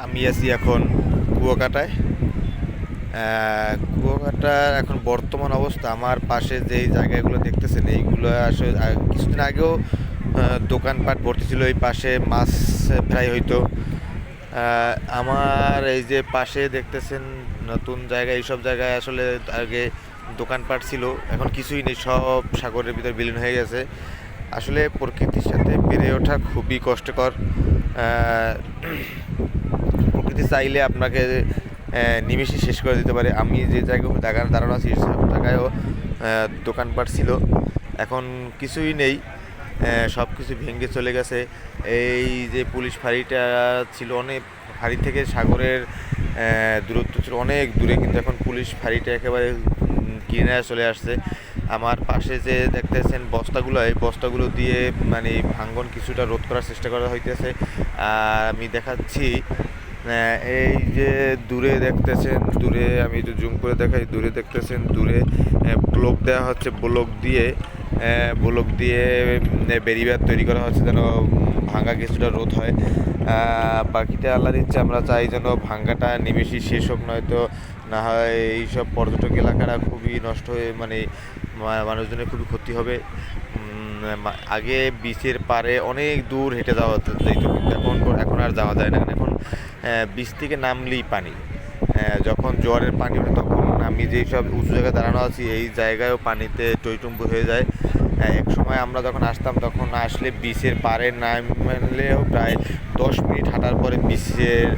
আমি আছি এখন কুয়াকাটায়। কুয়াকাটার এখন বর্তমান অবস্থা, আমার পাশে যেই জায়গাগুলো দেখতেছেন এইগুলো আসলে কিছুদিন আগেও দোকানপাট ভর্তি ছিল। এই পাশে মাছ ফ্রাই হইতো। আমার এই যে পাশে দেখতেছেন নতুন জায়গা, এইসব জায়গায় আসলে আগে দোকানপাট ছিল, এখন কিছুই নেই, সব সাগরের ভিতর বিলীন হয়ে গেছে। আসলে প্রকৃতির সাথে বেড়ে ওঠা খুবই কষ্টকর। আহ, প্রকৃতি চাইলে আপনাকে নিমেষে শেষ করে দিতে পারে। আমি যে জায়গায় দাঁড়ানো আছি সব জায়গায়ও দোকানপাট ছিল, এখন কিছুই নেই, সব কিছু ভেঙে চলে গেছে। এই যে পুলিশ ফাঁড়িটা ছিল, অনেক ফাঁড়ি থেকে সাগরের দূরত্ব ছিল অনেক দূরে, কিন্তু এখন পুলিশ ফাঁড়িটা একেবারে কিনারে চলে আসছে। আমার পাশে যে দেখতেছেন বস্তাগুলো, এই বস্তাগুলো দিয়ে মানে ভাঙ্গন কিছুটা রোধ করার চেষ্টা করা হইতেছে। আর আমি দেখাচ্ছি, এই যে দূরে দেখতেছেন, দূরে আমি একটু জুম করে দেখাই, দূরে দেখতেছেন, দূরে ব্লক দেওয়া হচ্ছে, ব্লক দিয়ে ব্যারিয়ার তৈরি করা হচ্ছে যেন ভাঙ্গা কিছুটা রোধ হয়। বাকিটা আল্লাহর ইচ্ছে, আমরা চাই যেন ভাঙ্গাটা নিমেষেই শেষ হোক, নয়তো না হয় এইসব পর্যটক এলাকাটা খুবই নষ্ট হয়ে মানে মানুষজনের খুবই ক্ষতি হবে। আগে বিচের পারে অনেক দূর হেঁটে যাওয়া যেত, কিন্তু এখন আর যাওয়া যায় না, কারণ এখন বিচ থেকে নামলেই পানি। যখন জোয়ারের পানি ওঠে তখন আমি যেই সব উঁচু জায়গায় দাঁড়ানো আছি এই জায়গায়ও পানিতে টইটুম্বুর হয়ে যায়। এক সময় আমরা যখন আসতাম, তখন আসলে বিচের পাড়ে নামলেও প্রায় 10 মিনিট হাঁটার পরে বিচের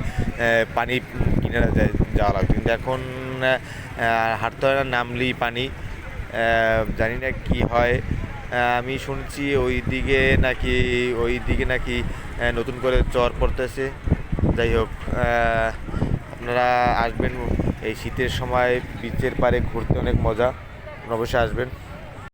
পানি কিনারে যাওয়া লাগতো, কিন্তু এখন হাঁটতে হয় না, নামলেই পানি। জানি না কি হয়। আমি শুনছি ওই দিকে নাকি নতুন করে চর পড়তেছে। যাই হোক, আপনারা আসবেন এই শীতের সময়, বিচের পাড়ে ঘুরতে অনেক মজা, অবশ্যই আসবেন।